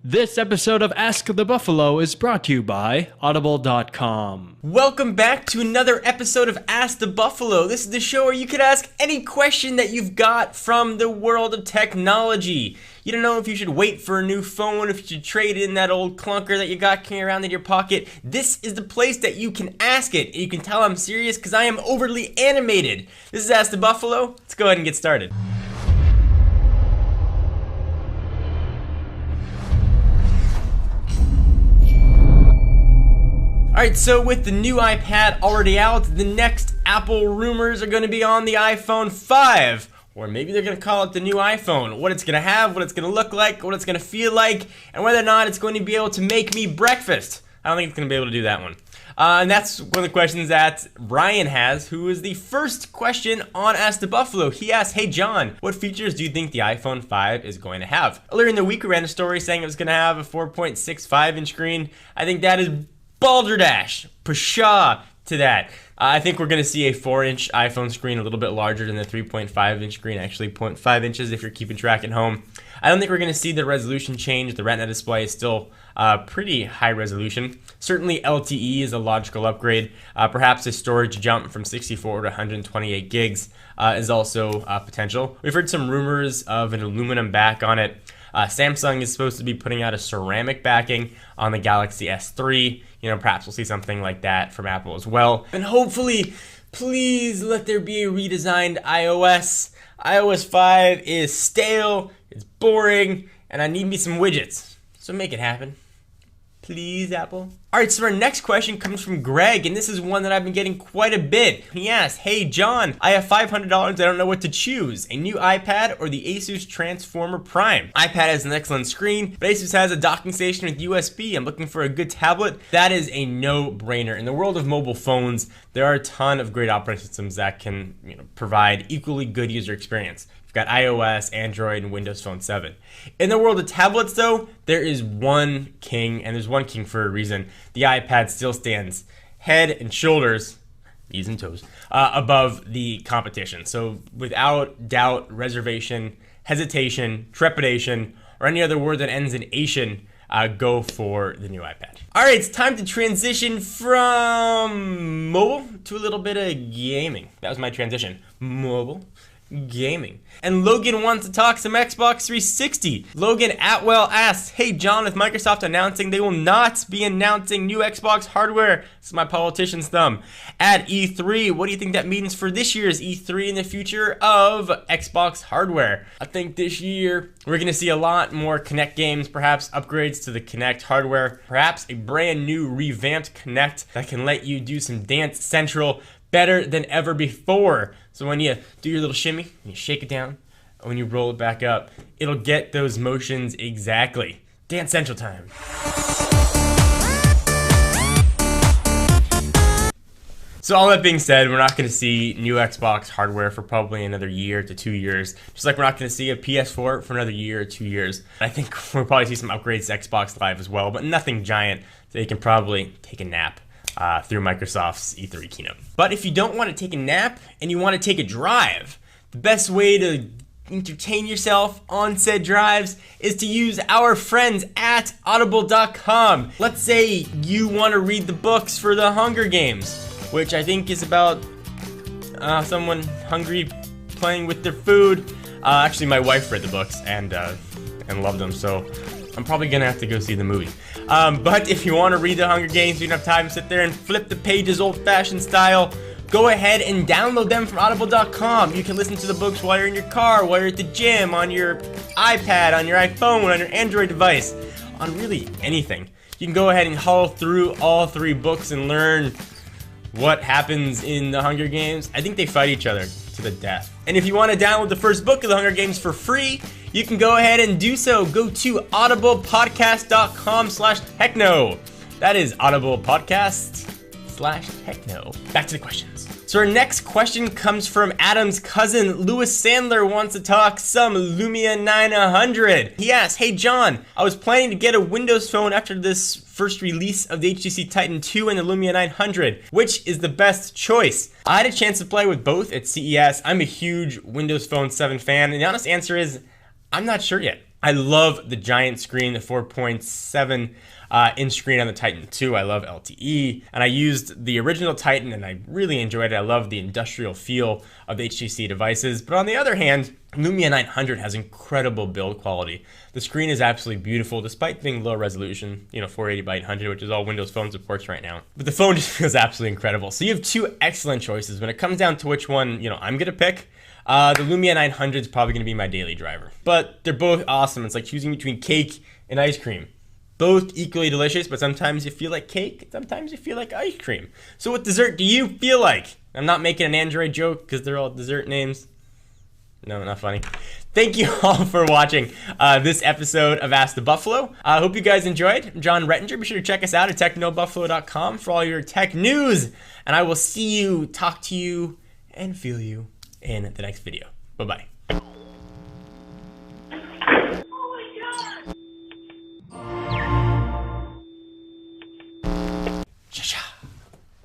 This episode of Ask the Buffalo is brought to you by Audible.com. Welcome back to another episode of Ask the Buffalo. This is the show where you can ask any question that you've got from the world of technology. You don't know if you should wait for a new phone, if you should trade in that old clunker that you got carrying around in your pocket. This is the place that you can ask it. And you can tell I'm serious because I am overly animated. This is Ask the Buffalo. Let's go ahead and get started. Alright, so with the new iPad already out, the next Apple rumors are going to be on the iPhone 5. Or maybe they're going to call it the new iPhone. What it's going to have, what it's going to look like, what it's going to feel like, and whether or not it's going to be able to make me breakfast. I don't think it's going to be able to do that one. And that's one of the questions that Ryan has, who is the first question on Ask the Buffalo. He asked, hey John, what features do you think the iPhone 5 is going to have? Earlier in the week we ran a story saying it was going to have a 4.65 inch screen. I think that is balderdash, pshaw to that. I think we're going to see a 4-inch iPhone screen, a little bit larger than the 3.5-inch screen, actually 0.5 inches if you're keeping track at home. I don't think we're going to see the resolution change. The Retina display is still pretty high resolution. Certainly LTE is a logical upgrade. Perhaps a storage jump from 64 to 128 gigs is also potential. We've heard some rumors of an aluminum back on it. Samsung is supposed to be putting out a ceramic backing on the Galaxy S3. You know, perhaps we'll see something like that from Apple as well. And hopefully, please let there be a redesigned iOS. iOS 5 is stale, it's boring, and I need me some widgets. So make it happen. Please, Apple. Alright, so our next question comes from Greg, and this is one that I've been getting quite a bit. He asked, hey John, I have $500, I don't know what to choose. A new iPad or the Asus Transformer Prime? iPad has an excellent screen, but Asus has a docking station with USB. I'm looking for a good tablet. That is a no-brainer. In the world of mobile phones, there are a ton of great operating systems that can provide equally good user experience. Got iOS, Android, and Windows Phone 7. In the world of tablets, though, there is one king, and there's one king for a reason. The iPad still stands head and shoulders, knees and toes, above the competition. So without doubt, reservation, hesitation, trepidation, or any other word that ends in ation, go for the new iPad. Alright, it's time to transition from mobile to a little bit of gaming. That was my transition. Mobile. Gaming. And Logan wants to talk some Xbox 360. Logan Atwell asks, hey John, with Microsoft announcing they will not be announcing new Xbox hardware, this is my politician's thumb, at E3, what do you think that means for this year's E3 and the future of Xbox hardware? I think this year we're going to see a lot more Kinect games, perhaps upgrades to the Kinect hardware, perhaps a brand new revamped Kinect that can let you do some Dance Central better than ever before. So when you do your little shimmy, and you shake it down, and when you roll it back up, it'll get those motions exactly. Dance Central time. So all that being said, we're not going to see new Xbox hardware for probably another year to 2 years. Just like we're not going to see a PS4 for another year or 2 years. I think we'll probably see some upgrades to Xbox Live as well, but nothing giant, so you can probably take a nap through Microsoft's E3 keynote. But if you don't want to take a nap and you want to take a drive, the best way to entertain yourself on said drives is to use our friends at Audible.com. Let's say you want to read the books for the Hunger Games, which I think is about someone hungry playing with their food. Actually, my wife read the books and loved them, so I'm probably gonna have to go see the movie. But if you want to read the Hunger Games, you don't have time to sit there and flip the pages old-fashioned style, go ahead and download them from Audible.com. You can listen to the books while you're in your car, while you're at the gym, on your iPad, on your iPhone, on your Android device, on really anything. You can go ahead and haul through all 3 books and learn what happens in the Hunger Games. I think they fight each other to the death. And if you want to download the first book of the Hunger Games for free, you can go ahead and do so. Go to audiblepodcast.com/heckno. That is audiblepodcast/heckno. Back to the questions. So our next question comes from Adam's cousin. Louis Sandler wants to talk some Lumia 900. He asks, hey John, I was planning to get a Windows phone after this first release of the HTC Titan 2 and the Lumia 900. Which is the best choice? I had a chance to play with both at CES. I'm a huge Windows Phone 7 fan, and the honest answer is, I'm not sure yet. I love the giant screen, the 4.7 inch screen on the Titan 2. I love LTE, and I used the original Titan and I really enjoyed it. I love the industrial feel of the HTC devices. But on the other hand, Lumia 900 has incredible build quality. The screen is absolutely beautiful despite being low resolution, 480 by 800, which is all Windows Phone supports right now. But the phone just feels absolutely incredible. So you have two excellent choices. When it comes down to which one, I'm gonna pick, the Lumia 900 is probably gonna be my daily driver. But they're both awesome. It's like choosing between cake and ice cream. Both equally delicious, but sometimes you feel like cake, sometimes you feel like ice cream. So what dessert do you feel like? I'm not making an Android joke because they're all dessert names. No, not funny. Thank you all for watching this episode of Ask the Buffalo. I hope you guys enjoyed. I'm John Rettinger. Be sure to check us out at technobuffalo.com for all your tech news. And I will see you, talk to you, and feel you in the next video. Bye-bye.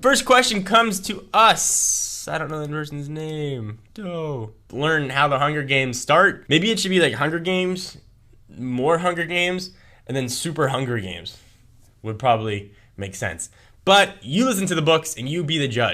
First question comes to us. I don't know the person's name. Learn how the Hunger Games start. Maybe it should be like Hunger Games, more Hunger Games, and then Super Hunger Games. Would probably make sense. But you listen to the books and you be the judge.